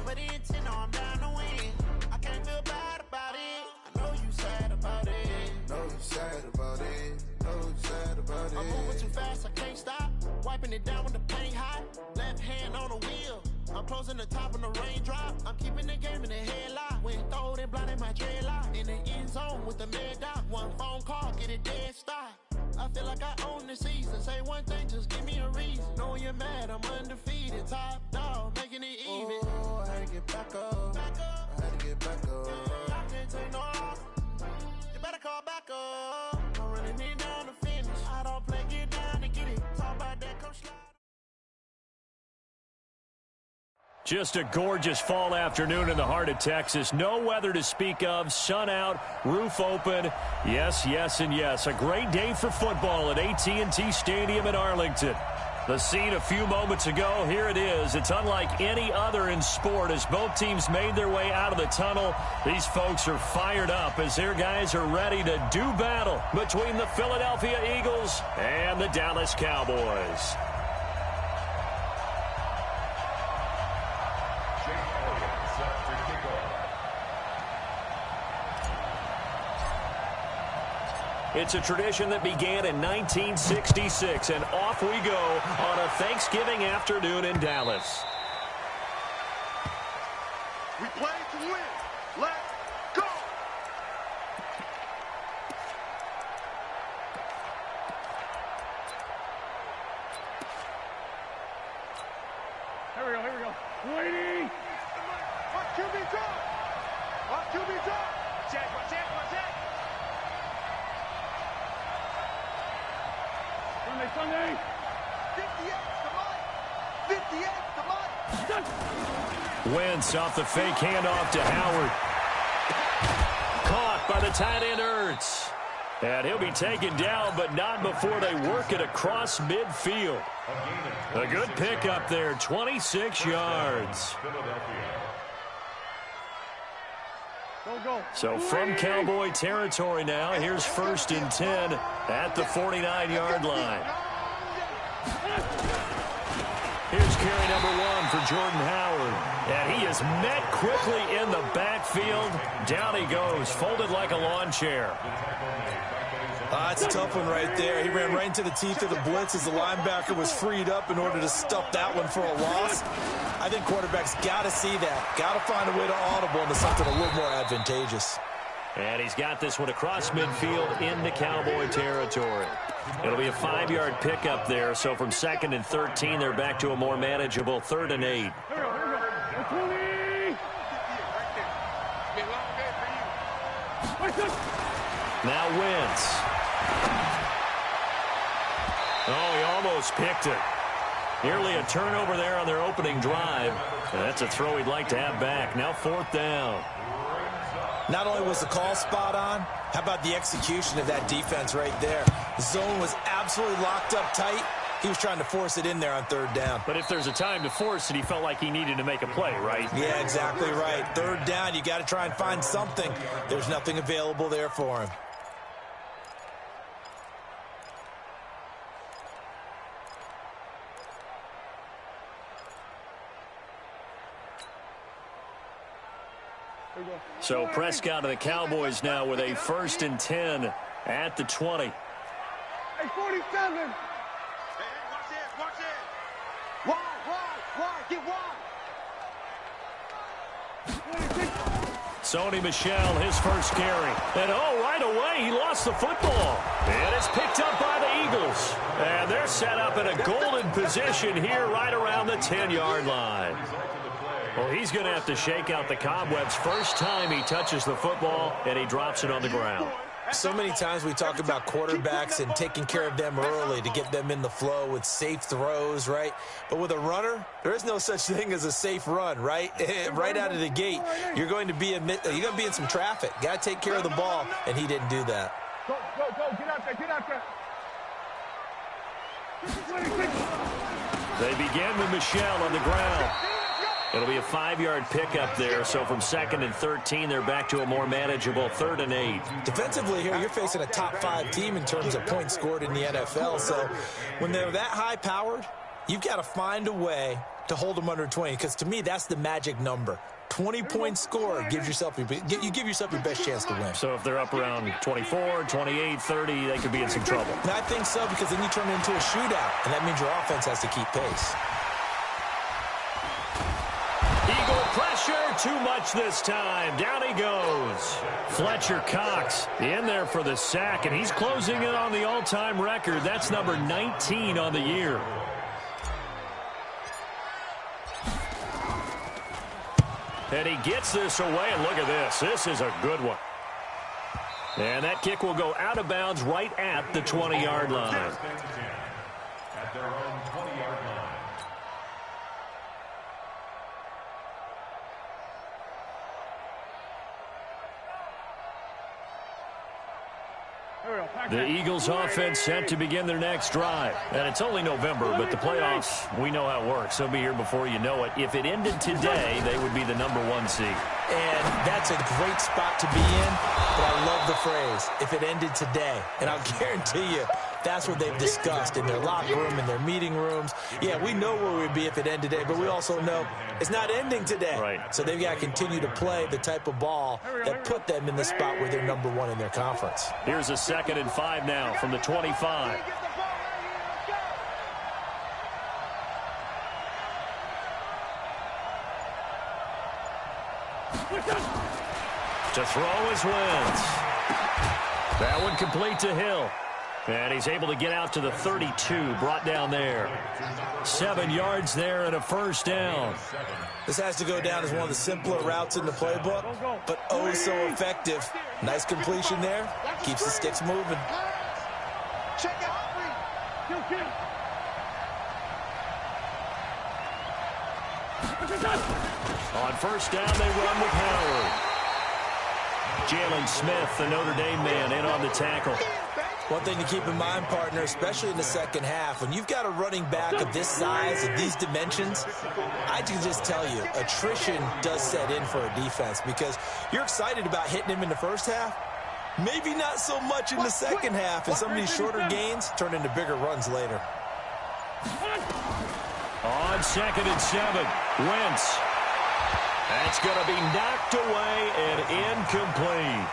but the intent, no, I'm down to win. I can't feel bad about it. I know you sad about it. Know you sad about it. Know you sad about it. I'm moving too fast, I can't stop. Wiping it down when the paint hot. Left hand on the wheel. I'm closing the top when the raindrop. I'm keeping the game in the headlock. When throwed and blinded my dreadlock. In the end zone with the mad dot. One phone call, get it dead stop. I feel like I own the season. Say one thing, just give me a reason. Knowing you're mad, I'm undefeated. Top dog, making it even. Oh, I had to get back up. I had to get back up. I can't take no off. You better call back up. I'm running it down to finish. I don't play, get down to get it. Talk about that, come slide. Just a gorgeous fall afternoon in the heart of Texas. No weather to speak of. Sun out, roof open. Yes, yes, and yes. A great day for football at AT&T Stadium in Arlington. The scene a few moments ago, here it is. It's unlike any other in sport as both teams made their way out of the tunnel. These folks are fired up as their guys are ready to do battle between the Philadelphia Eagles and the Dallas Cowboys. It's a tradition that began in 1966, and off we go on a Thanksgiving afternoon in Dallas. We play to win. Let's go! Here we go. Waiting! Watch QB drop! Watch QB drop! Check. Sunday. 58 to Mike. Wentz off the fake handoff to Howard. Caught by the tight end Ertz. And he'll be taken down, but not before they work it across midfield. A good pickup there, 26 yards. So from Cowboy territory now, here's 1st and 10 at the 49-yard line. Here's carry number 1 for Jordan Howard. And he is met quickly in the backfield. Down he goes, folded like a lawn chair. That's a tough one right there. He ran right into the teeth of the blitz as the linebacker was freed up in order to stuff that one for a loss. I think quarterbacks got to see that. Got to find a way to audible into something a little more advantageous. And he's got this one across midfield into Cowboy territory. It'll be a 5-yard pickup there. So from 2nd and 13, they're back to a more manageable 3rd and 8. Now Wentz. Oh, he almost picked it. Nearly a turnover there on their opening drive. And that's a throw he'd like to have back. Now 4th down. Not only was the call spot on, how about the execution of that defense right there? The zone was absolutely locked up tight. He was trying to force it in there on 3rd down. But if there's a time to force it, he felt like he needed to make a play, right? Yeah, exactly right. 3rd down, you got to try and find something. There's nothing available there for him. So Prescott of the Cowboys now with a 1st and 10 at the 20. Hey, 47. Hey, watch it. Wide, get wide. Sony Michel, his first carry. And right away, he lost the football. And it's picked up by the Eagles. And they're set up in a golden position here right around the 10-yard line. Well, he's going to have to shake out the cobwebs first time he touches the football, and he drops it on the ground. So many times we talk about quarterbacks and taking care of them early to get them in the flow with safe throws, right? But with a runner, there is no such thing as a safe run, right? Right out of the gate, you're going to be in some traffic. Got to take care of the ball, and he didn't do that. Go, get out there. They begin with Michel on the ground. It'll be a 5-yard pickup there, so from 2nd and 13, they're back to a more manageable 3rd and 8. Defensively here, you're facing a top 5 team in terms of points scored in the NFL, so when they're that high-powered, you've got to find a way to hold them under 20, because to me, that's the magic number. 20-point score gives yourself you give yourself your best chance to win. So if they're up around 24, 28, 30, they could be in some trouble. And I think so, because then you turn it into a shootout, and that means your offense has to keep pace. Eagle pressure, too much this time. Down he goes. Fletcher Cox in there for the sack, and he's closing in on the all-time record. That's number 19 on the year. And he gets this away, and look at this. This is a good one. And that kick will go out of bounds right at the 20-yard line. At their own 20-yard line. The Eagles offense set to begin their next drive. And it's only November, but the playoffs, we know how it works. They'll be here before you know it. If it ended today, they would be the #1 seed. And that's a great spot to be in, but I love the phrase, if it ended today. And I'll guarantee you, that's what they've discussed in their locker room, in their meeting rooms. Yeah, we know where we'd be if it ended today, but we also know it's not ending today. Right. So they've got to continue to play the type of ball that put them in the spot where they're #1 in their conference. Here's a 2nd and 5 now from the 25. To throw is Wentz. That one complete to Hill. And he's able to get out to the 32, brought down there. 7 yards there and a first down. This has to go down as one of the simpler routes in the playbook, but oh so effective. Nice completion there. Keeps the sticks moving. Check out. On first down, they run with Howard. Jalen Smith, the Notre Dame man, in on the tackle. One thing to keep in mind, partner, especially in the second half, when you've got a running back of this size, of these dimensions, I can just tell you, attrition does set in for a defense, because you're excited about hitting him in the first half, maybe not so much in the second half, and some of these shorter gains turn into bigger runs later. On 2nd and 7, Wentz. That's going to be knocked away and incomplete.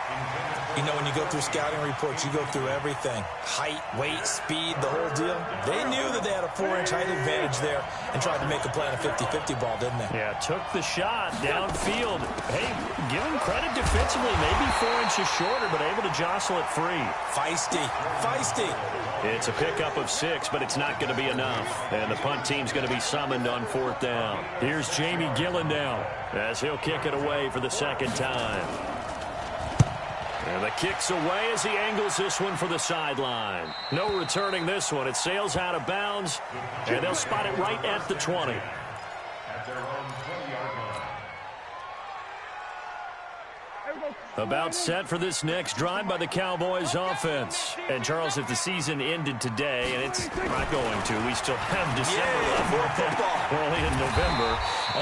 You know, when you go through scouting reports, you go through everything. Height, weight, speed, the whole deal. They knew that they had a 4-inch height advantage there and tried to make a play on a 50-50 ball, didn't they? Yeah, took the shot downfield. Hey, give him credit defensively. Maybe 4 inches shorter, but able to jostle it free. Feisty. Feisty. It's a pickup of 6, but it's not going to be enough. And the punt team's going to be summoned on 4th down. Here's Jamie Gillen now, as he'll kick it away for the 2nd time. And the kick's away as he angles this one for the sideline. No returning this one. It sails out of bounds, and they'll spot it right at the 20. At their own 20-yard line. About set for this next drive by the Cowboys offense. And, Charles, if the season ended today, and it's not going to, we still have December left. More football. We're only in November.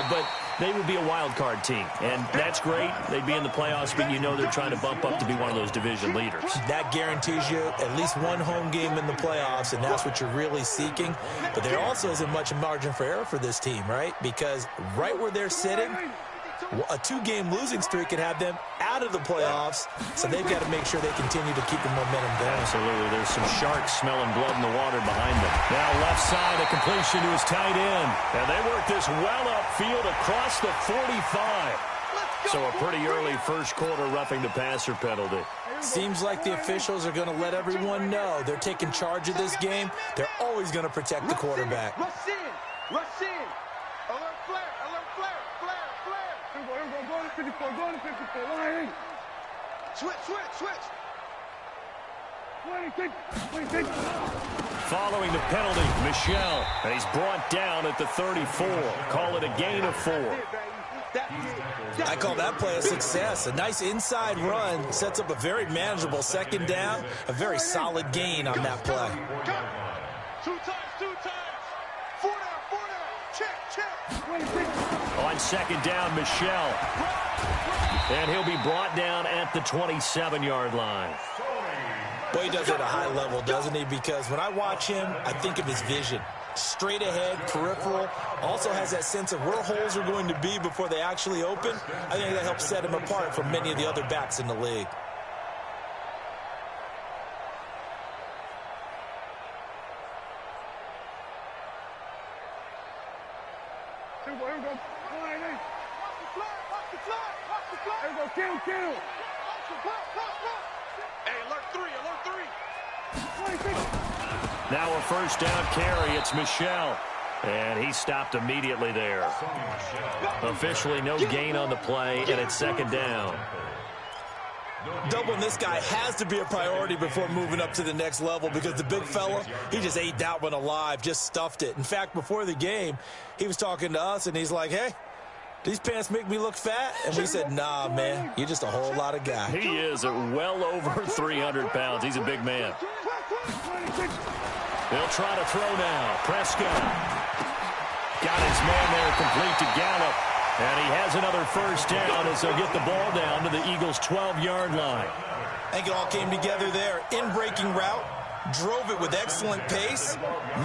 But they would be a wild card team, and that's great. They'd be in the playoffs, but you know they're trying to bump up to be one of those division leaders. That guarantees you at least one home game in the playoffs, and that's what you're really seeking. But there also isn't much margin for error for this team, right? Because right where they're sitting, a 2-game losing streak could have them out of the playoffs, so they've got to make sure they continue to keep the momentum going. Absolutely. There's some sharks smelling blood in the water behind them. Now left side, a completion to his tight end. And they work this well upfield across the 45. So a pretty early first quarter roughing the passer penalty. Seems like the officials are going to let everyone know they're taking charge of this game. They're always going to protect the quarterback. Rush in. Rush in. Alert flare. Alert flare. Flare. Flare. Go to 54. Go to 54. Line. Switch. Switch. Switch. 26. Following the penalty, Michelle. And he's brought down at the 34. Call it a gain of 4. I call that play a success. A nice inside run sets up a very manageable 2nd down. A very solid gain on that play. 2 times. 4 down. Check. On 2nd down, Michelle. And he'll be brought down at the 27-yard line. Boy, he does it at a high level, doesn't he? Because when I watch him, I think of his vision. straight ahead, peripheral, also has that sense of where holes are going to be before they actually open. I think that helps set him apart from many of the other backs in the league. Here we go. Come on, hey. Watch the flag. Watch the flag. Watch the flag. Here we go. Kill. Watch the flag. Hey, alert 3. Alert 3. 26. Now a first down carry. It's Michel. And he stopped immediately there. Officially no gain on the play, and it's second down. Doubling this guy has to be a priority before moving up to the next level, because the big fella, he just ate that one alive, just stuffed it. In fact, before the game, he was talking to us, and he's like, hey, these pants make me look fat? And we said, nah, man, you're just a whole lot of guy. He is at well over 300 pounds. He's a big man. They'll try to throw now. Prescott got his man there complete to Gallup. And he has another first down as they'll get the ball down to the Eagles' 12-yard line. I think it all came together there. In-breaking route, drove it with excellent pace.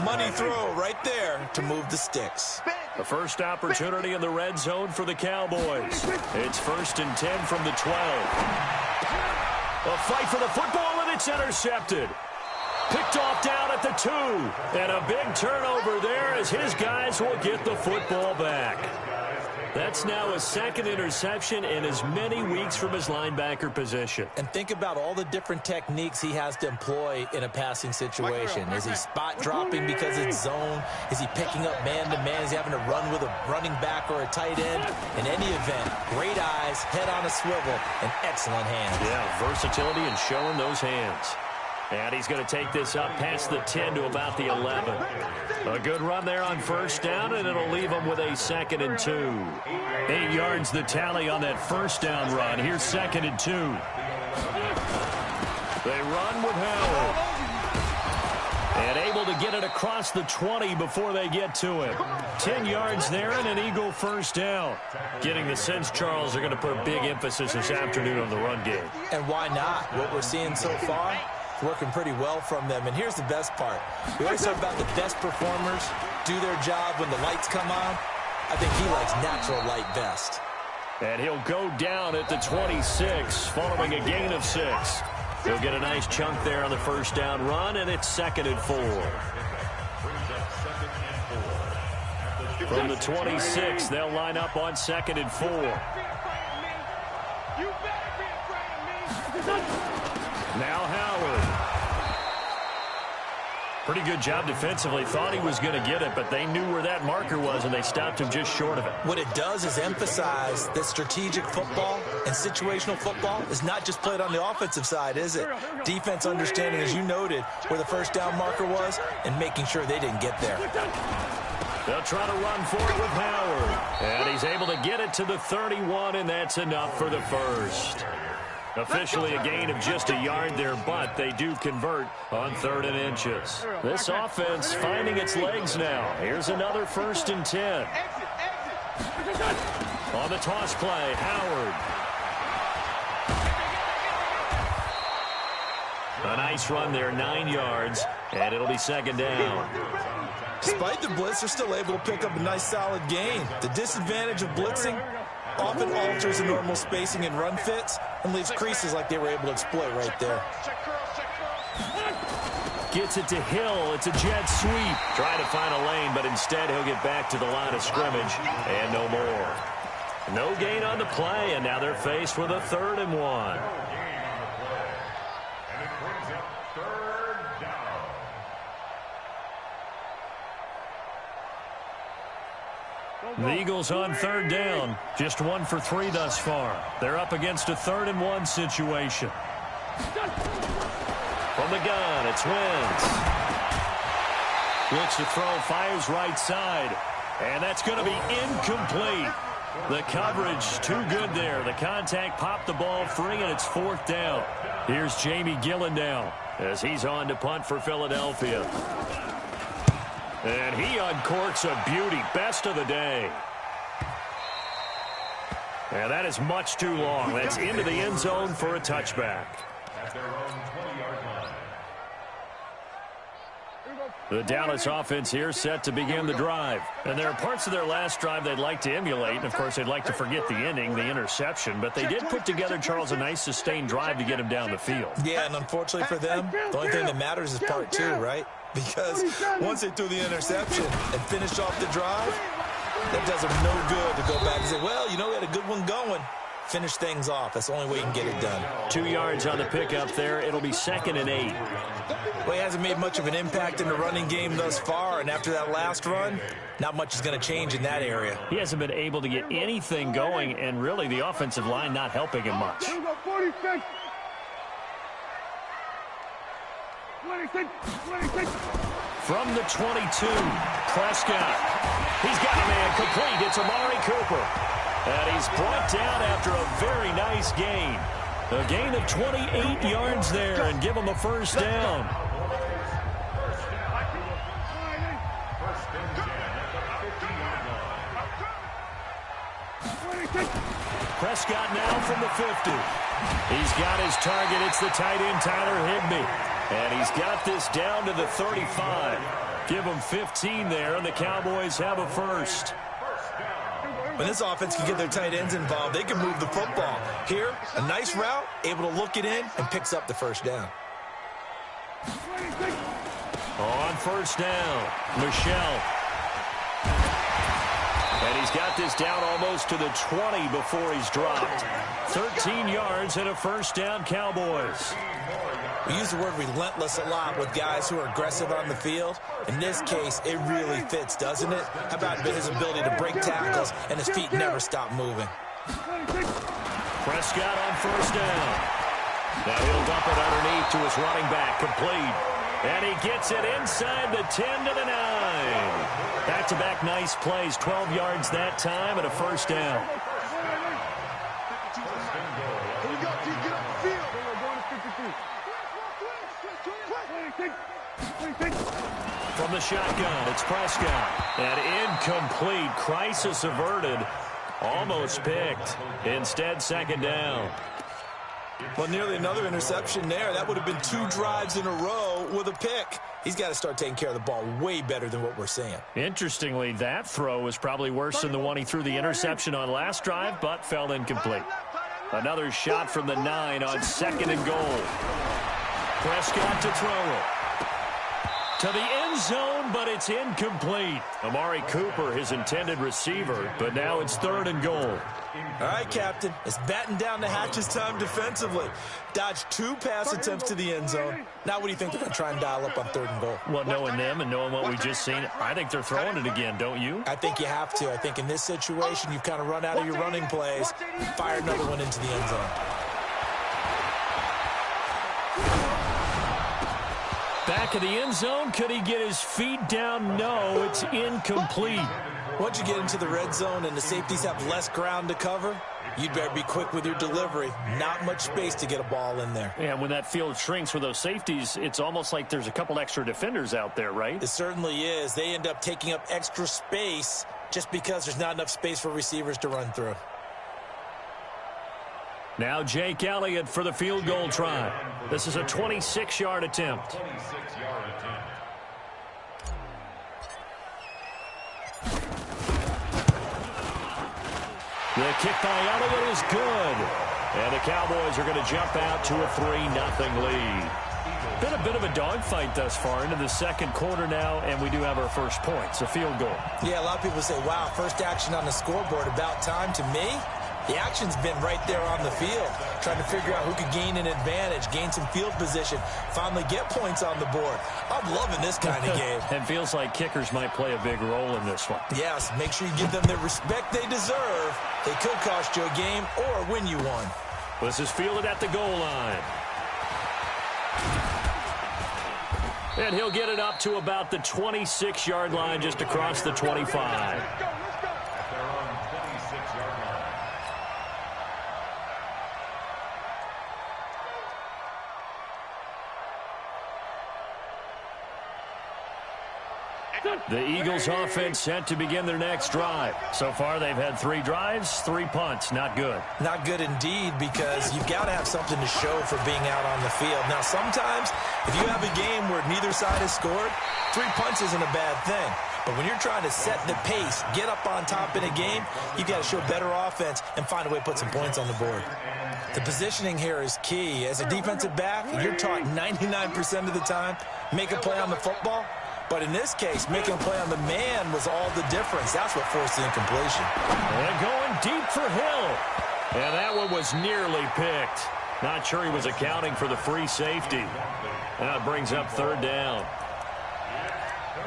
Money throw right there to move the sticks. The first opportunity in the red zone for the Cowboys. It's 1st and 10 from the 12. A fight for the football, and it's intercepted. Picked off down at the 2. And a big turnover there as his guys will get the football back. That's now a second interception in as many weeks from his linebacker position. And think about all the different techniques he has to employ in a passing situation. Is he spot dropping because it's zone? Is he picking up man-to-man? Is he having to run with a running back or a tight end? In any event, great eyes, head on a swivel, and excellent hands. Yeah, versatility and showing those hands. And he's going to take this up past the 10 to about the 11. A good run there on first down, and it'll leave him with a 2nd and 2. 8 yards the tally on that first down run. Here's 2nd and 2. They run with Howard. And able to get it across the 20 before they get to him. 10 yards there and an Eagle first down. Getting the sense, Charles, are going to put a big emphasis this afternoon on the run game. And why not? What we're seeing so far, working pretty well from them. And here's the best part. We always talk about the best performers do their job when the lights come on. I think he likes natural light best. And he'll go down at the 26 following a gain of 6. He'll get a nice chunk there on the first down run, and it's 2nd and 4. From the 26, they'll line up on 2nd and 4. Now Howard. Pretty good job defensively. Thought he was going to get it, but they knew where that marker was, and they stopped him just short of it. What it does is emphasize that strategic football and situational football is not just played on the offensive side, is it? Defense understanding, as you noted, where the first down marker was and making sure they didn't get there. They'll try to run for it with Howard. And he's able to get it to the 31, and that's enough for the first. Officially a gain of just a yard there, but they do convert on 3rd and inches. This offense finding its legs now. Here's another 1st and 10. On the toss play, Howard. A nice run there, 9 yards, and it'll be 2nd down. Despite the blitz, they're still able to pick up a nice solid gain. The disadvantage of blitzing often alters the normal spacing and run fits and leaves creases like they were able to exploit right there. Gets it to Hill. It's a jet sweep. Trying to find a lane, but instead he'll get back to the line of scrimmage and no more. No gain on the play, and now they're faced with a 3rd and 1. The Eagles on 3rd down. Just 1 for 3 thus far. They're up against a 3rd and 1 situation. From the gun, it's Wentz. Looks to throw, fires right side. And that's going to be incomplete. The coverage too good there. The contact popped the ball free, and it's 4th down. Here's Jamie Gillen now as he's on to punt for Philadelphia. And he uncorks a beauty. Best of the day. And that is much too long. That's into the end zone for a touchback. At their own 20-yard line. The Dallas offense here set to begin the drive. And there are parts of their last drive they'd like to emulate. And, of course, they'd like to forget the ending, the interception. But they did put together, Charles, a nice sustained drive to get him down the field. Yeah, and unfortunately for them, the only thing that matters is part two, right? Because once they threw the interception and finished off the drive, that does them no good to go back and say, well, you know, we had a good one going. Finish things off. That's the only way you can get it done. 2 yards on the pickup there. It'll be 2nd and 8. Well, he hasn't made much of an impact in the running game thus far, and after that last run, not much is going to change in that area. He hasn't been able to get anything going, and really the offensive line not helping him much. 46. 26. From the 22, Prescott. He's got a man complete. It's Amari Cooper. And he's brought down after a very nice gain. A gain of 28 yards there and give him a first down. Prescott now from the 50. He's got his target. It's the tight end, Tyler Higbee. And he's got this down to the 35. Give him 15 there, and the Cowboys have a first. When this offense can get their tight ends involved, they can move the football. Here, a nice route, able to look it in, and picks up the first down. On first down, Michelle. And he's got this down almost to the 20 before he's dropped. 13 yards and a first down, Cowboys. We use the word relentless a lot with guys who are aggressive on the field. In this case, it really fits, doesn't it? How about his ability to break tackles and his feet never stop moving? Prescott on first down. Now he'll dump it underneath to his running back, complete. And he gets it inside the 10 to the 9. Back-to-back nice plays, 12 yards that time and a first down. From the shotgun, it's Prescott. And incomplete. Crisis averted. Almost picked. Instead, second down. Well, nearly another interception there. That would have been 2 drives in a row with a pick. He's got to start taking care of the ball way better than what we're seeing. Interestingly, that throw was probably worse than the one he threw the interception on last drive, but fell incomplete. Another shot from the 9 on 2nd and goal. Prescott to throw it. To the end zone, but it's incomplete. Amari Cooper, his intended receiver, but now it's 3rd and goal. All right, Captain. It's batten down the hatches time defensively. Dodged 2 pass attempts to the end zone. Now what do you think they're going to try and dial up on 3rd and goal? Well, knowing them and knowing what we just seen, I think they're throwing it again, don't you? I think you have to. I think in this situation, you've kind of run out of your running plays. Fire another one into the end zone. Back of the end zone. Could he get his feet down? No, it's incomplete. Once you get into the red zone and the safeties have less ground to cover, you'd better be quick with your delivery. Not much space to get a ball in there. Yeah, when that field shrinks for those safeties, it's almost like there's a couple extra defenders out there, right? It certainly is. They end up taking up extra space just because there's not enough space for receivers to run through. Now Jake Elliott for the field goal try. This is a 26-yard attempt. The kick by Elliott is good. And the Cowboys are going to jump out to a 3-0 lead. Been a bit of a dogfight thus far into the second quarter now, and we do have our first points, a field goal. Yeah, a lot of people say, wow, first action on the scoreboard, about time. To me, the action's been right there on the field, trying to figure out who could gain an advantage, gain some field position, finally get points on the board. I'm loving this kind of game. And feels like kickers might play a big role in this one. Yes, make sure you give them the respect they deserve. They could cost you a game or win you one. This is fielded at the goal line. And he'll get it up to about the 26-yard line, just across the 25. The Eagles offense set to begin their next drive. So far, they've had 3 drives, 3 punts. Not good. Not good indeed, because you've got to have something to show for being out on the field. Now, sometimes, if you have a game where neither side has scored, 3 punts isn't a bad thing. But when you're trying to set the pace, get up on top in a game, you've got to show better offense and find a way to put some points on the board. The positioning here is key. As a defensive back, you're taught 99% of the time, make a play on the football. But in this case, making a play on the man was all the difference. That's what forced the incompletion. And going deep for Hill. And that one was nearly picked. Not sure he was accounting for the free safety. Now it brings up 3rd down.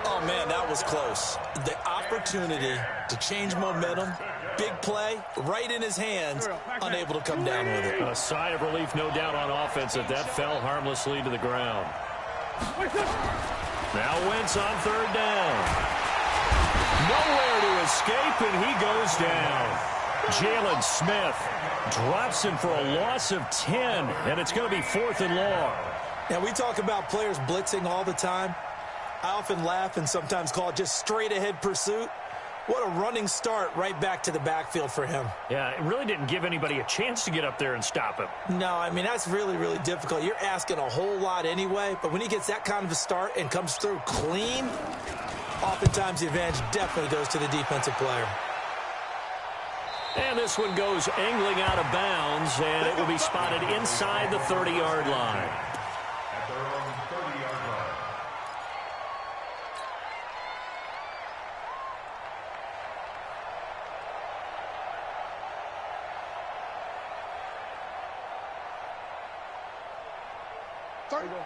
Oh, man, that was close. The opportunity to change momentum, big play, right in his hands, unable to come down with it. A sigh of relief, no doubt, on offense that fell harmlessly to the ground. Now Wentz on 3rd down. Nowhere to escape, and he goes down. Jalen Smith drops him for a loss of 10, and it's going to be 4th and long. Now, we talk about players blitzing all the time. I often laugh and sometimes call it just straight-ahead pursuit. What a running start right back to the backfield for him. Yeah, it really didn't give anybody a chance to get up there and stop him. No, I mean, that's really, really difficult. You're asking a whole lot anyway, but when he gets that kind of a start and comes through clean, oftentimes the advantage definitely goes to the defensive player. And this one goes angling out of bounds, and it will be spotted inside the 30-yard line. At their own 30-yard line.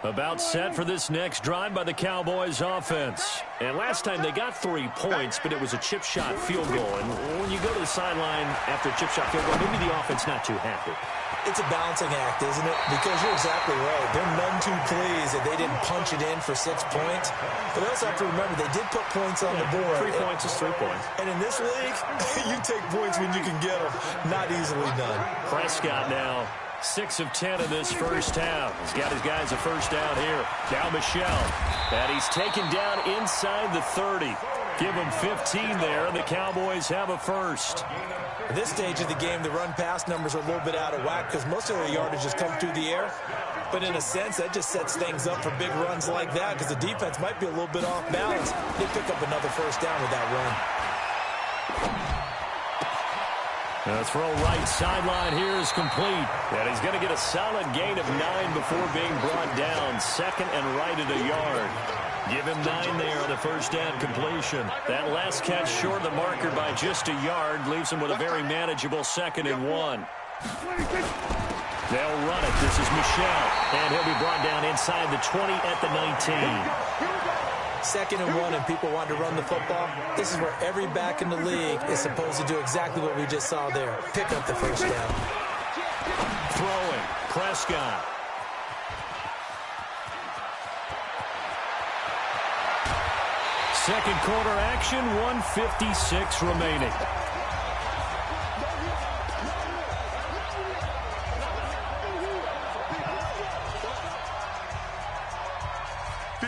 About set for this next drive by the Cowboys offense. And last time they got 3 points, but it was a chip shot field goal. And when you go to the sideline after a chip shot field goal, maybe the offense not too happy. It's a balancing act, isn't it? Because you're exactly right. They're none too pleased that they didn't punch it in for 6 points. But they also have to remember they did put points on the board. 3 points is 3 points. And in this league, you take points when you can get them. Not easily done. Prescott now 6 of 10 in this first half. He's got his guys a first down here. Now Michelle. And he's taken down inside the 30. Give him 15 there, and the Cowboys have a first. At this stage of the game, the run-pass numbers are a little bit out of whack because most of their yardage has come through the air. But in a sense, that just sets things up for big runs like that because the defense might be a little bit off balance. They pick up another first down with that run. The throw right sideline here is complete. And he's going to get a solid gain of 9 before being brought down. Second and right at a yard. Give him 9 there on the first down completion. That last catch short of the marker by just a yard leaves him with a very manageable 2nd and 1. They'll run it. This is Michelle. And he'll be brought down inside the 20 at the 19. 2nd and 1 and people want to run the football. This is where every back in the league is supposed to do exactly what we just saw there. Pick up the first down. Throwing. Prescott. Second quarter action, 1:56 remaining.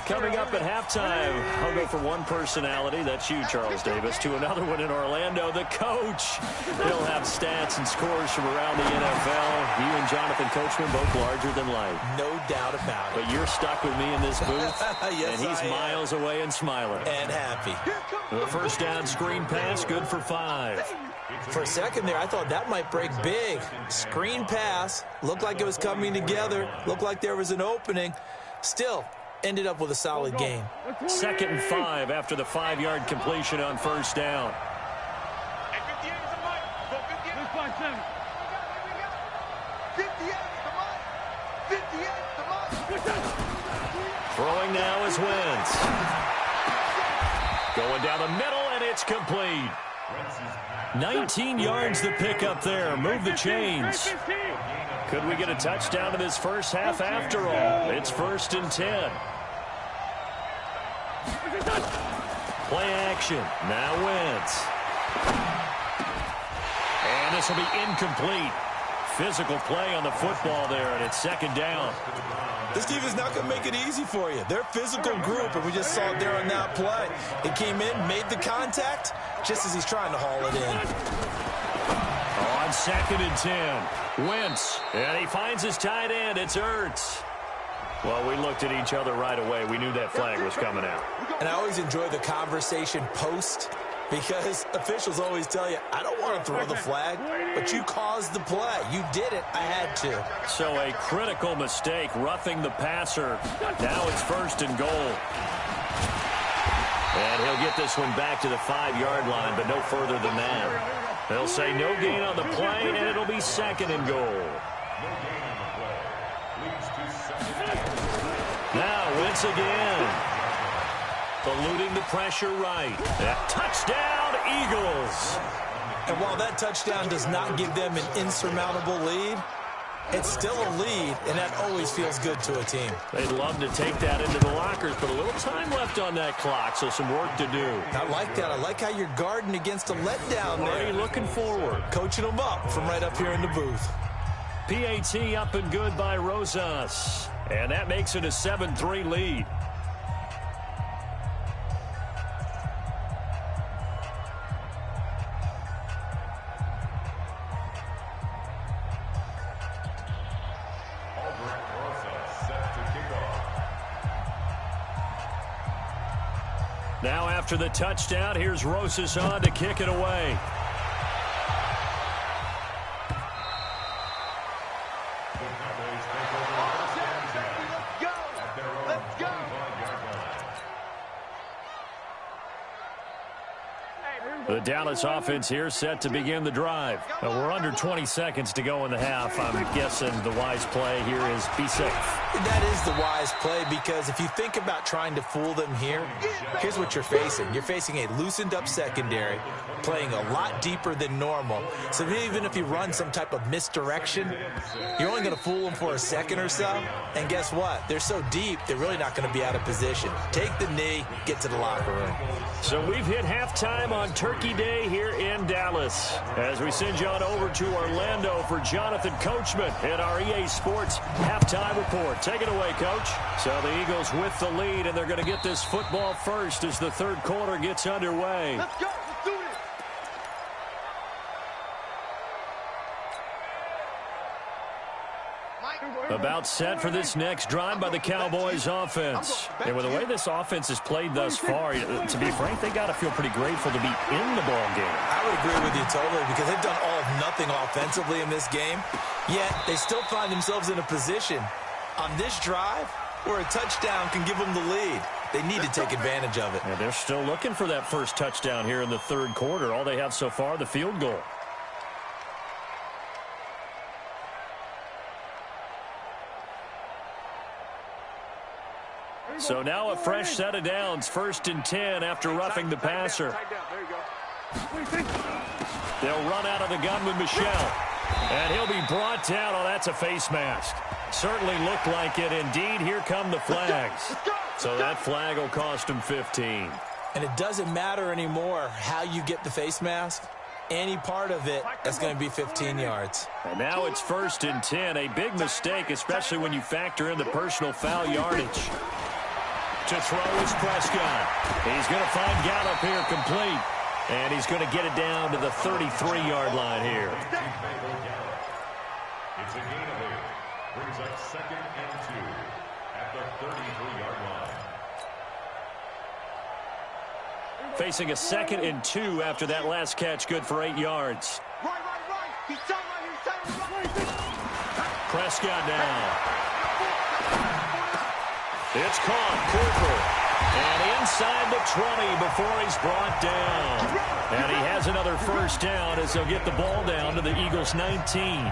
Coming up at halftime, I'll go from one personality, that's you, Charles Davis, to another one in Orlando, the coach. He'll have stats and scores from around the NFL. You and Jonathan Coachman, both larger than life. No doubt about it. But you're stuck with me in this booth, yes, and he's miles away and smiling. And happy. The first down screen pass, good for 5. For a second there, I thought that might break big. Screen pass, looked like it was coming together, looked like there was an opening. Still, ended up with a solid game. 2nd and 5 after the 5-yard completion on first down. Throwing now is Wentz. Going down the middle, and it's complete. 19 yards the pick up there. Move the chains. Could we get a touchdown in this first half after all? It's 1st and 10. Play action. Now Wentz. And this will be incomplete. physical play on the football there, and it's second down. This team is not going to make it easy for you. They're a physical group, and we just saw it there on that play. He came in, made the contact, just as he's trying to haul it in. On second and 10, Wentz, and he finds his tight end. It's Ertz. Well, we looked at each other right away. We knew that flag was coming out. And I always enjoy the conversation post, because officials always tell you, I don't want to throw the flag, but you caused the play. You did it. I had to. So a critical mistake, roughing the passer. Now it's first and goal. And he'll get this one back to the 5-yard line, but no further than that. They'll say no gain on the play, and it'll be second and goal. Now Wentz again. Eluding the pressure right. Touchdown, Eagles. And while that touchdown does not give them an insurmountable lead, it's still a lead, and that always feels good to a team. They'd love to take that into the lockers, but a little time left on that clock, so some work to do. I like that. I like how you're guarding against a letdown there. Already looking forward. Coaching them up from right up here in the booth. PAT up and good by Rosas. And that makes it a 7-3 lead. Now after the touchdown, here's Rosas on to kick it away. The Dallas offense here set to begin the drive. We're under 20 seconds to go in the half. I'm guessing the wise play here is be safe. That is the wise play, because if you think about trying to fool them here, here's what you're facing. You're facing a loosened up secondary, playing a lot deeper than normal. So even if you run some type of misdirection, you're only going to fool them for a second or so. And guess what? They're so deep, they're really not going to be out of position. Take the knee, get to the locker room. So we've hit halftime on Turkey Day here in Dallas. As we send you on over to Orlando for Jonathan Coachman in our EA Sports halftime report. Take it away, Coach. So the Eagles with the lead, and they're going to get this football first as the third quarter gets underway. Let's go. Let's do this. About set for this next drive by the Cowboys offense. And with the way this offense has played thus far, to be frank, they got to feel pretty grateful to be in the ball game. I would agree with you totally, because they've done all of nothing offensively in this game, yet they still find themselves in a position on this drive where a touchdown can give them the lead. They need to take advantage of it. And they're still looking for that first touchdown here in the third quarter. All they have so far, the field goal. So now a fresh set of downs, first and 10 after roughing the passer. They'll run out of the gun with Michelle. And he'll be brought down. Oh, that's a face mask. Certainly looked like it. Indeed, here come the flags. So that flag will cost him 15. And it doesn't matter anymore how you get the face mask. Any part of it, that's going to be 15 yards. And now it's first and 10. A big mistake, especially when you factor in the personal foul yardage. To throw is Prescott. He's going to find Gallup here complete. And he's going to get it down to the 33-yard line here. It's a gain of 8. Brings up second and 2 at the 33-yard line. Facing a second and 2 after that last catch, good for 8 yards. Right. He's down right. Prescott now. It's caught, Cooper. And inside the 20 before he's brought down. And he has another first down as they'll get the ball down to the Eagles' 19.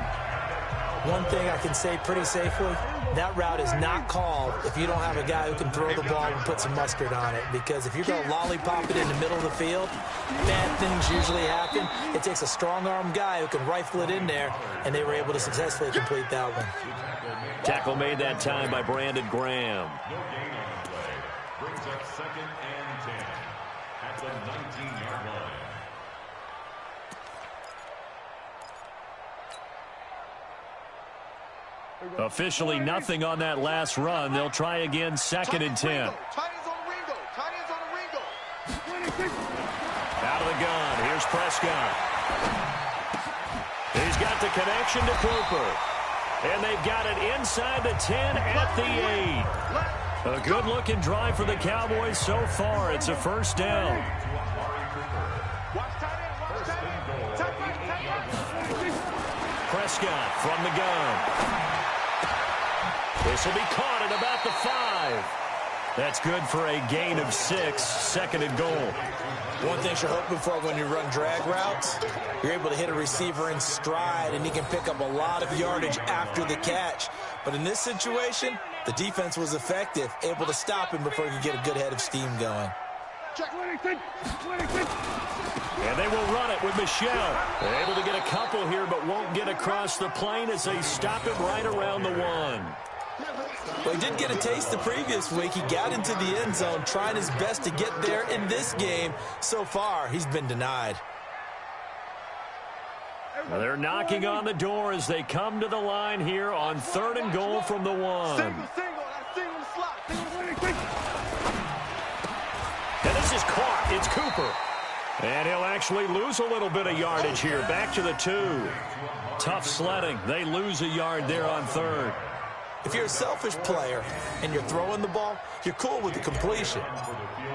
One thing I can say pretty safely, that route is not called if you don't have a guy who can throw the ball and put some mustard on it. Because if you're going to lollipop it in the middle of the field, bad things usually happen. It takes a strong-arm guy who can rifle it in there, and they were able to successfully complete that one. Tackle made that time by Brandon Graham. No gain on the play. Brings up second and 10 at the 19-yard line. Officially nothing on that last run. They'll try again, 2nd and 10. Tight ends on the Ringo. Tight ends on the Ringo. Out of the gun. Here's Prescott. He's got the connection to Cooper. And they've got it inside the 10 at the 8. A good-looking drive for the Cowboys so far. It's a first down. Prescott from the gun. This will be caught at about the 5. That's good for a gain of 6, 2nd and goal. One thing you're hoping for when you run drag routes, you're able to hit a receiver in stride, and he can pick up a lot of yardage after the catch. But in this situation, the defense was effective, able to stop him before he could get a good head of steam going. And they will run it with Michelle. They're able to get a couple here, but won't get across the plane as they stop him right around the 1. Well, he did get a taste the previous week. He got into the end zone, trying his best to get there in this game. So far, he's been denied. Well, they're knocking on the door as they come to the line here on 3rd and goal from the 1. Single slot. And this is caught. It's Cooper. And he'll actually lose a little bit of yardage here. Back to the 2. Tough sledding. They lose a yard there on 3rd. If you're a selfish player and you're throwing the ball, you're cool with the completion.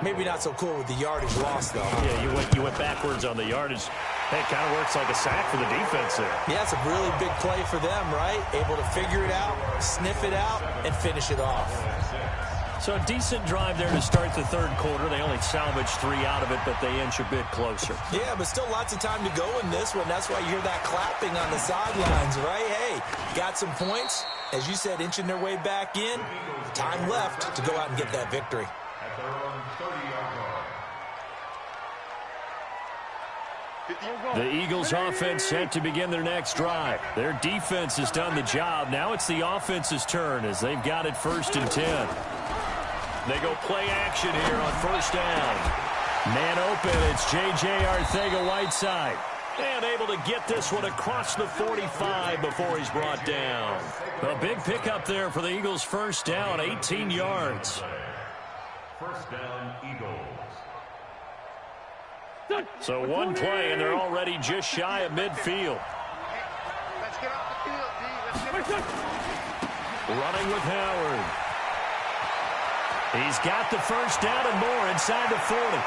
Maybe not so cool with the yardage loss, though. Yeah, you went backwards on the yardage. It kind of works like a sack for the defense there. Yeah, it's a really big play for them, right? Able to figure it out, sniff it out, and finish it off. So a decent drive there to start the 3rd quarter. They only salvaged 3 out of it, but they inch a bit closer. Yeah, but still lots of time to go in this one. That's why you hear that clapping on the sidelines, right? Hey, got some points. As you said, inching their way back in. Time left to go out and get that victory. The Eagles offense set to begin their next drive. Their defense has done the job. Now it's the offense's turn as they've got it 1st and 10. They go play action here on 1st down. Man open, it's J.J. Arcega-Whiteside. And able to get this one across the 45 before he's brought down. A big pickup there for the Eagles' 1st down, 18 yards. 1st down, Eagles. So one play, and they're already just shy of midfield. Let's get off the field, D. Let's get Running with Howard. He's got the 1st down and more inside the 40.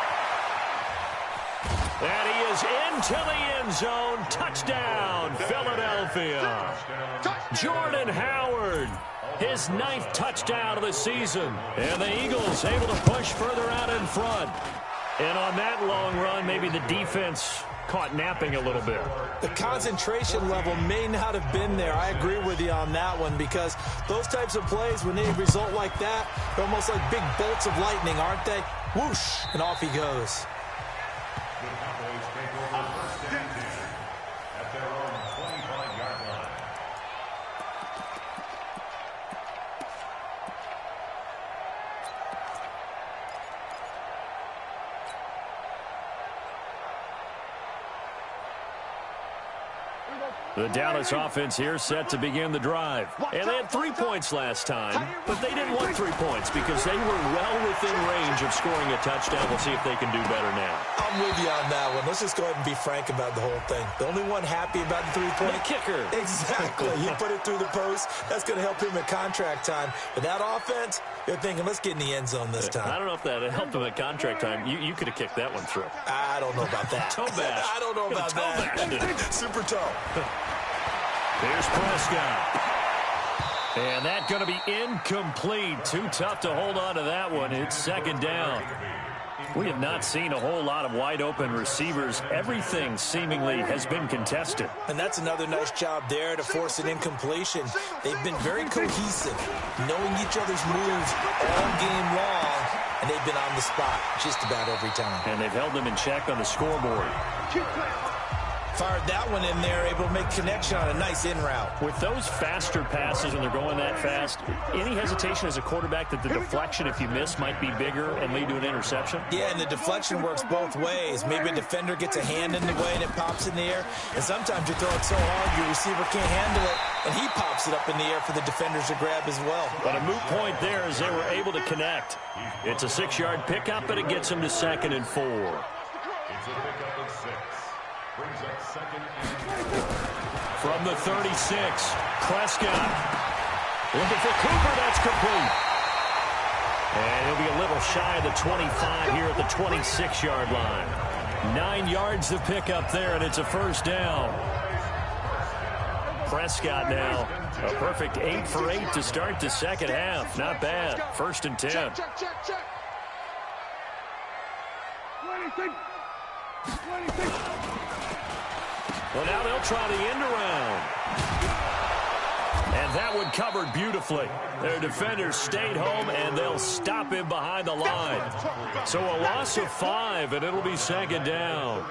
And he is into the end zone. Touchdown, Philadelphia. Jordan Howard, his 9th touchdown of the season. And the Eagles able to push further out in front. And on that long run, maybe the defense caught napping a little bit. The concentration level may not have been there. I agree with you on that one, because those types of plays, when they result like that, they're almost like big bolts of lightning, aren't they? Whoosh, and off he goes. The Cowboys take over 1st and 10 at their own 25-yard line. The Dallas offense here set to begin the drive. And they had 3 points last time, but they didn't want 3 points because they were well within range of scoring a touchdown. We'll see if they can do better now. I'm with you on that one. Let's just go ahead and be frank about the whole thing. The only one happy about the 3-point kicker. Exactly. You put it through the post. That's going to help him at contract time. But that offense, you're thinking, let's get in the end zone this time. I don't know if that helped him at contract time. You could have kicked that one through. I don't know about that. Toe bash. I don't know about that. Super toe. Here's Prescott. And that's going to be incomplete. Too tough to hold on to that one. It's 2nd down. We have not seen a whole lot of wide-open receivers. Everything seemingly has been contested. And that's another nice job there to force an incompletion. They've been very cohesive, knowing each other's moves all game long, and they've been on the spot just about every time. And they've held them in check on the scoreboard. Fired that one in there, able to make connection on a nice in route. With those faster passes when they're going that fast, any hesitation as a quarterback that the deflection, if you miss, might be bigger and lead to an interception? Yeah, and the deflection works both ways. Maybe a defender gets a hand in the way and it pops in the air, and sometimes you throw it so hard your receiver can't handle it, and he pops it up in the air for the defenders to grab as well. But a moot point there as they were able to connect. It's a 6-yard pickup, and it gets them to 2nd and 4. It's a pickup of 6. Brings up 2nd and 4. From the 36, Prescott. Looking for Cooper. That's complete. And he'll be a little shy of the 25 here at the 26-yard line. 9 yards to pick up there, and it's a first down. Prescott now, a perfect 8 for 8 to start the second half. Not bad. 1st and 10. Check. 26. Well, now they'll try the end around. And that one covered beautifully. Their defenders stayed home, and they'll stop him behind the line. So a loss of 5, and it'll be 2nd down.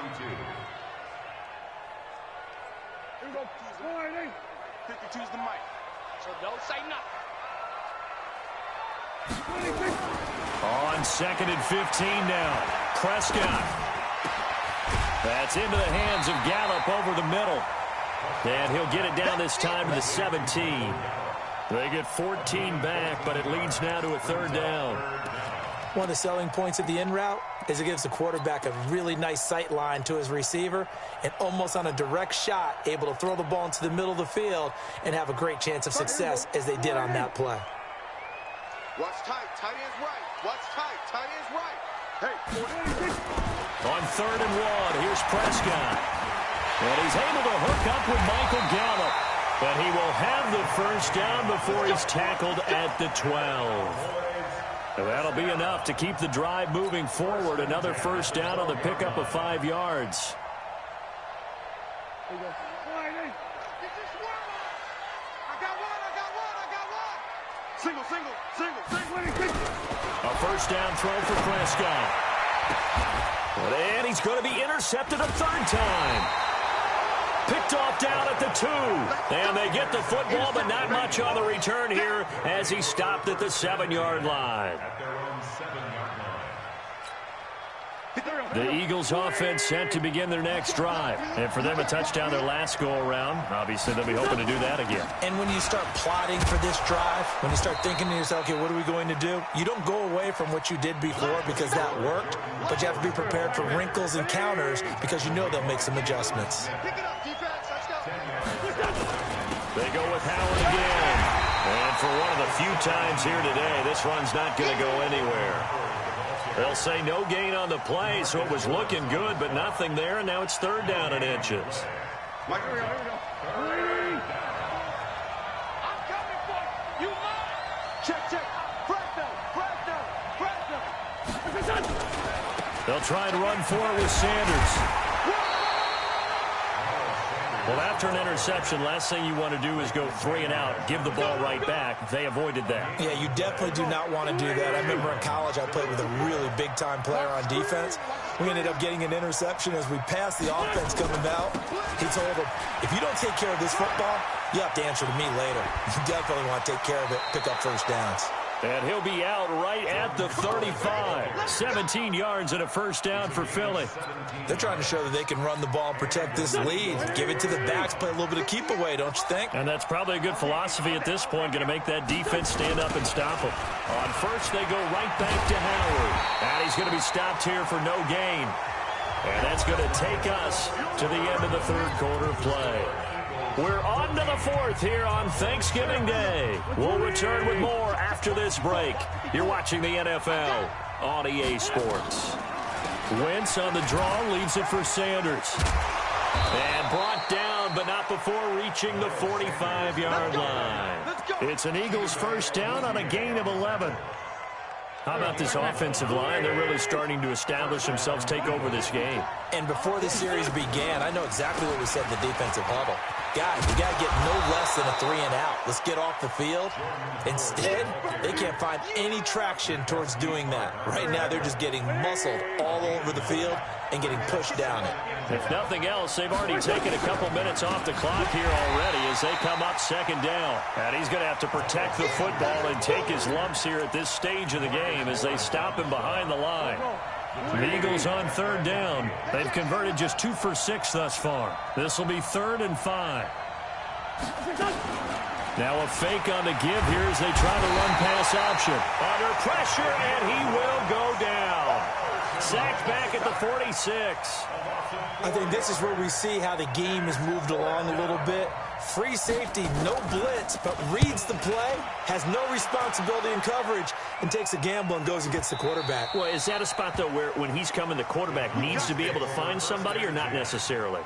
Here we go. 52's the mic. So don't say nothing. 26. On 2nd and 15 now. Prescott. That's into the hands of Gallup over the middle. And he'll get it down this time to the 17. They get 14 back, but it leads now to a 3rd down. One of the selling points of the in route is it gives the quarterback a really nice sight line to his receiver and almost on a direct shot able to throw the ball into the middle of the field and have a great chance of success as they did on that play. Watch tight. Tight end's right. Watch tight. Tight end's right. Hey, 46. On 3rd and 1, here's Prescott. And he's able to hook up with Michael Gallup. But he will have the first down before he's tackled at the 12. And that'll be enough to keep the drive moving forward. Another first down on the pickup of 5 yards. Here we go. I got one. Single. A first down throw for Prescott. And he's going to be intercepted a 3rd time. Picked off down at the 2. And they get the football, but not much on the return here as he stopped at the 7-yard line. At their own 7-yard line. The Eagles offense set to begin their next drive. And for them, a touchdown their last go-around. Obviously, they'll be hoping to do that again. And when you start plotting for this drive, when you start thinking to yourself, okay, what are we going to do? You don't go away from what you did before because that worked, but you have to be prepared for wrinkles and counters because you know they'll make some adjustments. They go with Howard again. And for one of the few times here today, this run's not going to go anywhere. They'll say no gain on the play, so it was looking good, but nothing there, and now it's 3rd down and inches. Mike, here we go. I'm coming for you. Check. Press down. They'll try and run for it with Sanders. Well, after an interception, last thing you want to do is go 3 and out, give the ball right back. They avoided that. Yeah, you definitely do not want to do that. I remember in college I played with a really big-time player on defense. We ended up getting an interception as we passed the offense coming out. He told him, if you don't take care of this football, you have to answer to me later. You definitely want to take care of it, pick up first downs. And he'll be out right at the 35. 17 yards and a first down for Philly. They're trying to show that they can run the ball and protect this lead. Give it to the backs, play a little bit of keep away, don't you think? And that's probably a good philosophy at this point, going to make that defense stand up and stop them. On first, they go right back to Howard. And he's going to be stopped here for no gain. And that's going to take us to the end of the 3rd quarter of play. We're on to the 4th here on Thanksgiving Day. We'll return with more after this break. You're watching the NFL on EA Sports. Wentz on the draw, leaves it for Sanders. And brought down, but not before reaching the 45-yard line. It's an Eagles first down on a gain of 11. How about this offensive line? They're really starting to establish themselves, take over this game. And before the series began, I know exactly what we said in the defensive huddle. Guys, you got to get no less than a 3 and out. Let's get off the field. Instead, they can't find any traction towards doing that. Right now, they're just getting muscled all over the field and getting pushed down it. If nothing else, they've already taken a couple minutes off the clock here already as they come up 2nd down. And he's going to have to protect the football and take his lumps here at this stage of the game as they stop him behind the line. The Eagles on 3rd down. They've converted just 2 for 6 thus far. This will be 3rd and 5. Now a fake on the give here as they try to run pass option. Under pressure, and he will go down. Sacked back at the 46. I think this is where we see how the game has moved along a little bit. Free safety, no blitz, but reads the play, has no responsibility in coverage, and takes a gamble and goes and gets the quarterback. Well, is that a spot, though, where when he's coming, the quarterback needs to be able to find somebody or not necessarily?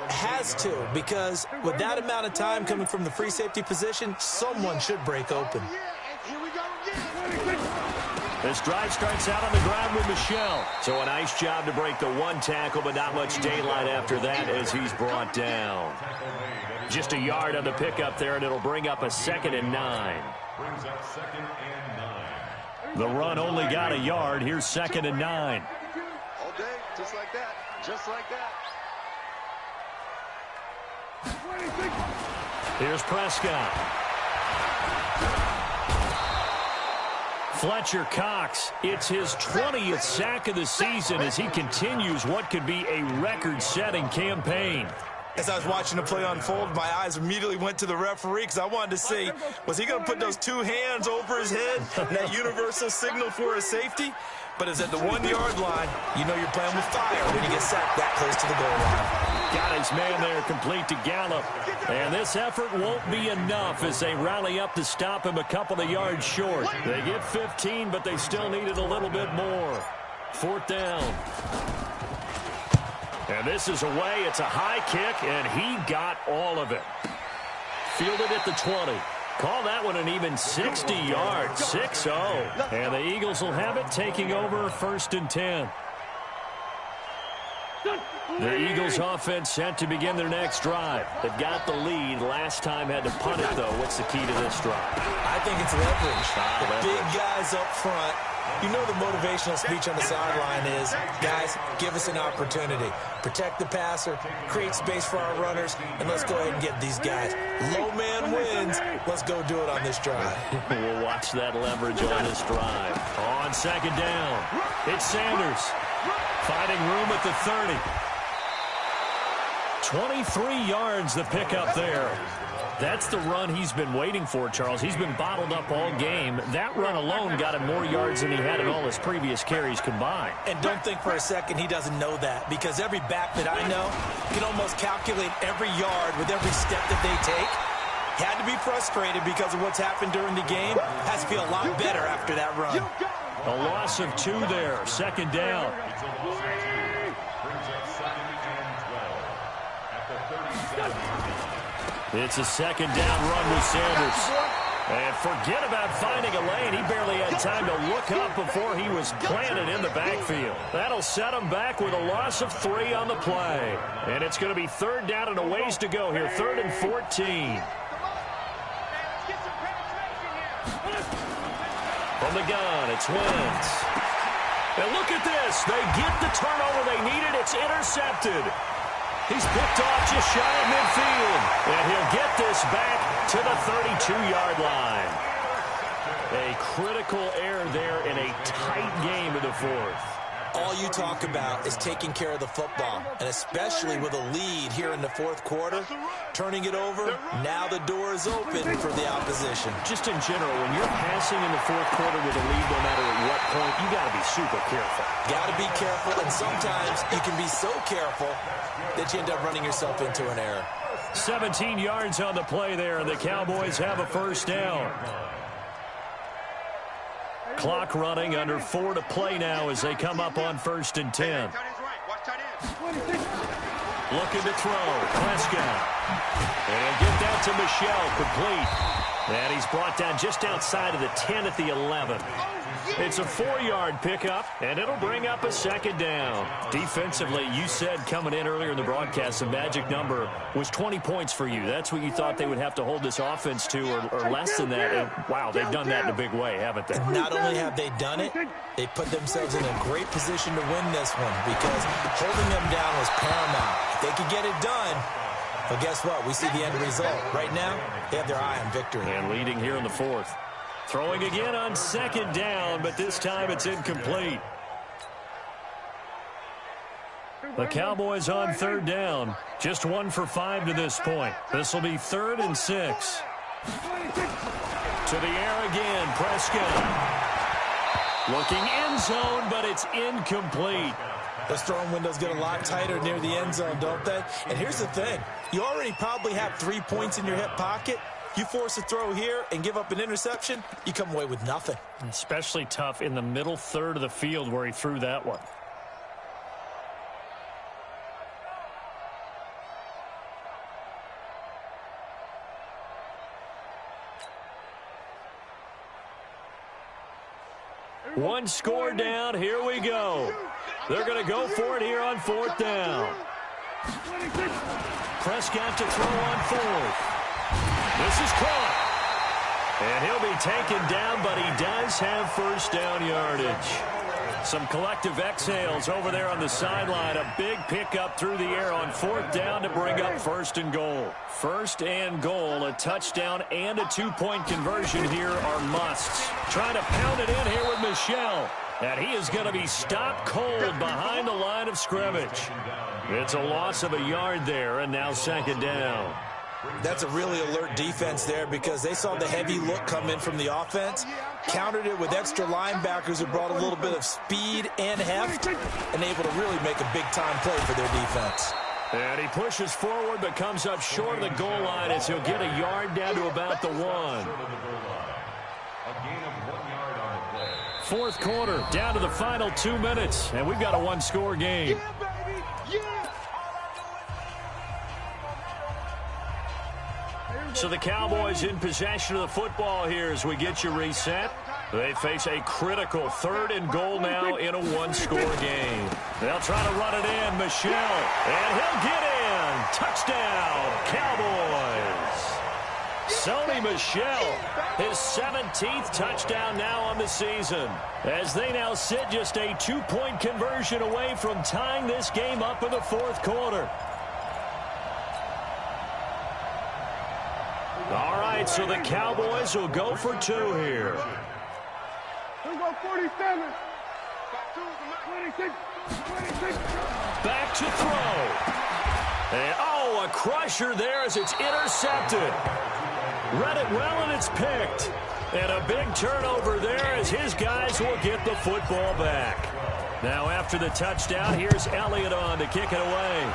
Has to, because with that amount of time coming from the free safety position, someone should break open. This drive starts out on the ground with Michel. So a nice job to break the one tackle, but not much daylight after that as he's brought down. Just a yard on the pickup there, and it'll bring up a 2nd and 9. Brings up 2nd and 9. The run only got a yard. Here's 2nd and 9. All day, just like that. Just like that. Here's Prescott. Fletcher Cox, it's his 20th sack of the season as he continues what could be a record-setting campaign. As I was watching the play unfold, my eyes immediately went to the referee because I wanted to see, was he going to put those two hands over his head, that universal signal for a safety? But it's at the 1-yard line. You know you're playing with fire when you get sacked that close to the goal line. Got his man there, complete to Gallup. And this effort won't be enough as they rally up to stop him a couple of yards short. They get 15, but they still needed a little bit more. 4th down. And this is away. It's a high kick, and he got all of it. Fielded at the 20. Call that one an even 60 yards, 6-0. And the Eagles will have it, taking over 1st and 10. The Eagles offense set to begin their next drive. They've got the lead. Last time had to punt it, though. What's the key to this drive? I think it's leverage. The big guys up front. You know the motivational speech on the sideline is, guys, give us an opportunity. Protect the passer, create space for our runners, and let's go ahead and get these guys. Low man wins. Let's go do it on this drive. We'll watch that leverage on this drive. On 2nd down, it's Sanders. Finding room at the 30. 23 yards the pickup there. That's the run he's been waiting for, Charles. He's been bottled up all game. That run alone got him more yards than he had in all his previous carries combined. And don't think for a second he doesn't know that, because every back that I know can almost calculate every yard with every step that they take. Had to be frustrated because of what's happened during the game. Has to feel a lot better after that run. A loss of 2 there. 2nd down. It's a 2nd down run with Sanders. And forget about finding a lane. He barely had time to look up before he was planted in the backfield. That'll set him back with a loss of 3 on the play. And it's going to be 3rd down and a ways to go here. 3rd and 14. From the gun, it's Wentz. And look at this. They get the turnover they needed. It's intercepted. He's picked off just shy of midfield. And he'll get this back to the 32-yard line. A critical error there in a tight game in the 4th. All you talk about is taking care of the football, and especially with a lead here in the 4th quarter, turning it over, now the door is open for the opposition. Just in general, when you're passing in the 4th quarter with a lead, no matter at what point, you got to be super careful. Got to be careful, and sometimes you can be so careful that you end up running yourself into an error. 17 yards on the play there, and the Cowboys have a 1st down. Clock running, under 4 to play now as they come up on 1st and 10. Looking to throw, Prescott. And he'll get that to Michel, complete. And he's brought down just outside of the 10 at the 11. It's a 4-yard pickup, and it'll bring up a 2nd down. Defensively, you said coming in earlier in the broadcast, the magic number was 20 points for you. That's what you thought they would have to hold this offense to, or less than that. And, wow, they've done that in a big way, haven't they? And not only have they done it, they put themselves in a great position to win this one, because holding them down was paramount. If they could get it done, well, guess what? We see the end result. Right now, they have their eye on victory. And leading here in the 4th. Throwing again on 2nd down, but this time it's incomplete. The Cowboys on third down. Just 1 for 5 to this point. This will be 3rd and 6. To the air again, Prescott. Looking end zone, but it's incomplete. Those throwing windows get a lot tighter near the end zone, don't they? And here's the thing. You already probably have 3 points in your hip pocket. You force a throw here and give up an interception, you come away with nothing. Especially tough in the middle third of the field where he threw that one. One score down. Here we go. They're going to go for it here on 4th down. Prescott to throw on 4th. This is caught. And he'll be taken down, but he does have first down yardage. Some collective exhales over there on the sideline. A big pickup through the air on 4th down to bring up 1st and goal. 1st and goal, a touchdown and a 2-point conversion here are musts. Trying to pound it in here with Michel. And he is going to be stopped cold behind the line of scrimmage. It's a loss of a yard there, and now 2nd down. That's a really alert defense there because they saw the heavy look come in from the offense, countered it with extra linebackers who brought a little bit of speed and heft, and able to really make a big-time play for their defense. And he pushes forward but comes up short of the goal line as he'll get a yard down to about the 1. 4th quarter, down to the final 2 minutes, and we've got a 1-score game. So the Cowboys in possession of the football here as we get you reset. They face a critical 3rd and goal now in a 1-score game. They'll try to run it in, Michel, and he'll get in. Touchdown, Cowboys. Sony Michel, his 17th touchdown now on the season, as they now sit just a 2-point conversion away from tying this game up in the 4th quarter. All right, so the Cowboys will go for 2 here. We go 47. 26. Back to throw. And, oh, a crusher there as it's intercepted. Read it well, and it's picked. And a big turnover there as his guys will get the football back. Now after the touchdown, here's Elliott on to kick it away.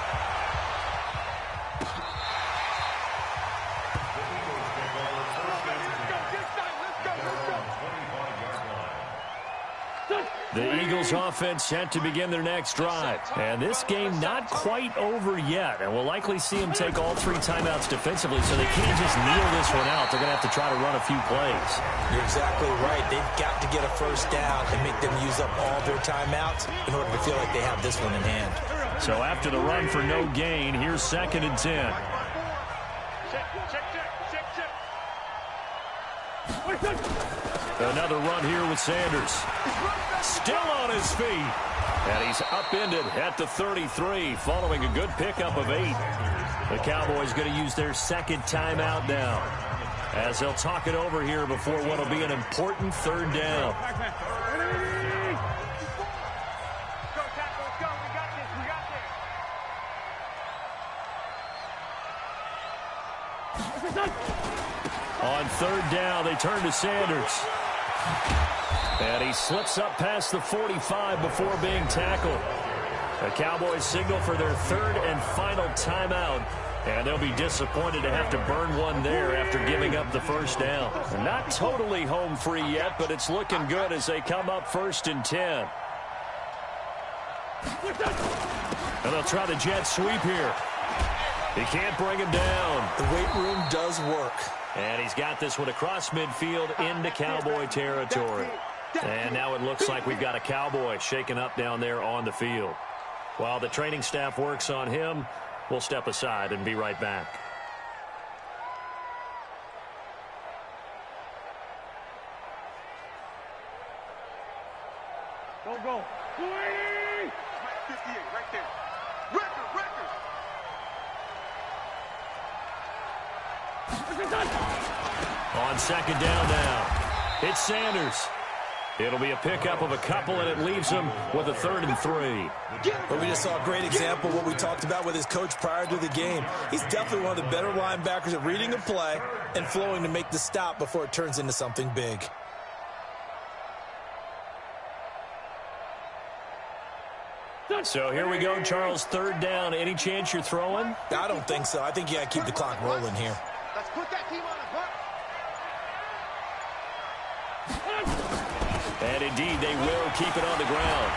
The Eagles offense set to begin their next drive. And this game not quite over yet. And we'll likely see them take all 3 timeouts defensively, so they can't just kneel this one out. They're going to have to try to run a few plays. You're exactly right. They've got to get a first down and make them use up all their timeouts in order to feel like they have this one in hand. So after the run for no gain, here's 2nd and 10. Another run here with Sanders. Still on his feet. And he's upended at the 33 following a good pickup of 8. The Cowboys going to use their 2nd timeout now as they'll talk it over here before what will be an important 3rd down. On 3rd down, they turn to Sanders. And he slips up past the 45 before being tackled. The Cowboys signal for their 3rd and final timeout. And they'll be disappointed to have to burn one there after giving up the first down. They're not totally home free yet, but it's looking good as they come up 1st and 10. And they'll try the jet sweep here. He can't bring him down. The weight room does work. And he's got this one across midfield into Cowboy territory. And now it looks like we've got a Cowboy shaken up down there on the field. While the training staff works on him, we'll step aside and be right back. Don't go. 280! 58, right there. Record! On 2nd down now, it's Sanders. It'll be a pickup of a couple, and it leaves him with a 3rd and 3. But we just saw a great example of what we talked about with his coach prior to the game. He's definitely one of the better linebackers at reading a play and flowing to make the stop before it turns into something big. So here we go, Charles, 3rd down. Any chance you're throwing? I don't think so. I think you got to keep the clock rolling here. Let's put that team on a clock. And indeed, they will keep it on the ground.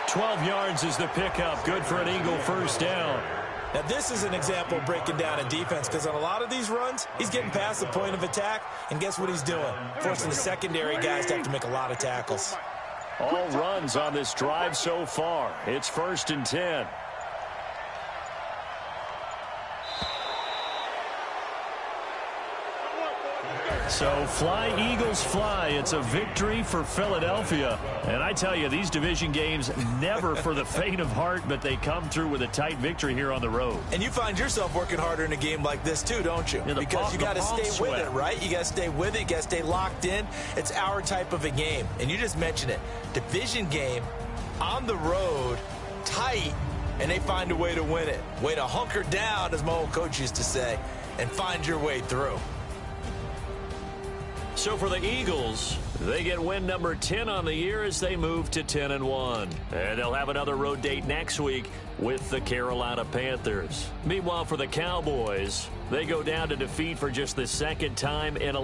12 yards is the pickup. Good for an Eagle 1st down. Now, this is an example of breaking down in defense because on a lot of these runs, he's getting past the point of attack, and guess what he's doing? Forcing the secondary guys to have to make a lot of tackles. All runs on this drive so far. It's 1st and 10. So fly, Eagles, fly. It's a victory for Philadelphia. And I tell you, these division games, never for the faint of heart, but they come through with a tight victory here on the road. And you find yourself working harder in a game like this too, don't you? Yeah, because you got to stay sweat. with it, right? You got to stay with it. You got to stay locked in. It's our type of a game. And you just mentioned it. Division game, on the road, tight, and they find a way to win it. Way to hunker down, as my old coach used to say, and find your way through. So for the Eagles, they get win number 10 on the year as they move to 10-1. And they'll have another road date next week with the Carolina Panthers. Meanwhile, for the Cowboys, they go down to defeat for just the 2nd time in a